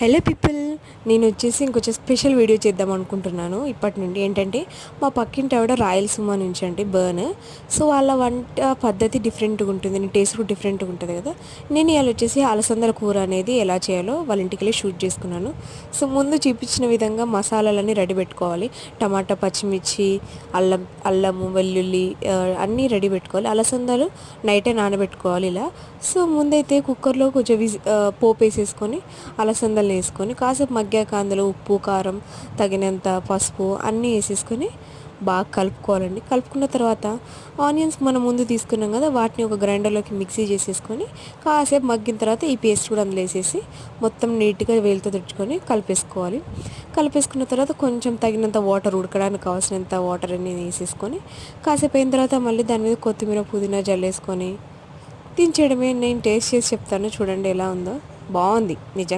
Hello people, నేను వచ్చేసి ఇంకొంచెం స్పెషల్ వీడియో చేద్దాం అనుకుంటున్నాను. ఇప్పటి నుండి ఏంటంటే మా పక్కింటి ఆవిడ రాయలసీమ నుంచి అండి బర్న్. సో వాళ్ళ వంట పద్ధతి డిఫరెంట్గా ఉంటుంది, టేస్ట్ కూడా డిఫరెంట్గా ఉంటుంది కదా. నేను ఇవాళ వచ్చేసి అలసందల కూర అనేది ఎలా చేయాలో వాళ్ళ ఇంటికి వెళ్ళి షూట్ చేసుకున్నాను. సో ముందు చూపించిన విధంగా మసాలాలన్నీ రెడీ పెట్టుకోవాలి. టమాటా, పచ్చిమిర్చి, అల్లము, వెల్లుల్లి అన్నీ రెడీ పెట్టుకోవాలి. అలసందలు నైటే నానబెట్టుకోవాలి ఇలా. సో ముందైతే కుక్కర్లో కొంచెం పోపు వేసేసుకొని అలసందలు వేసుకొని కాసేపు మగ్గాక అందులో ఉప్పు, కారం, తగినంత పసుపు అన్నీ వేసేసుకొని బాగా కలుపుకోవాలండి. కలుపుకున్న తర్వాత ఆనియన్స్ మనం ముందు తీసుకున్నాం కదా, వాటిని ఒక గ్రైండర్లోకి మిక్సీ చేసేసుకొని కాసేపు మగ్గిన తర్వాత ఈ పేస్ట్ కూడా అందులో వేసేసి మొత్తం నీట్గా వేలుతో తుడుచుకొని కలిపేసుకోవాలి. కలిపేసుకున్న తర్వాత కొంచెం తగినంత వాటర్, ఉడకడానికి కావాల్సినంత వాటర్ అన్ని వేసేసుకొని కాసేపు అయిన తర్వాత మళ్ళీ దాని మీద కొత్తిమీర, పుదీనా జల్లేసుకొని దించేయడమే. నేను టేస్ట్ చేసి చెప్తాను, చూడండి ఎలా ఉందో. బాగుంది నిజంగా.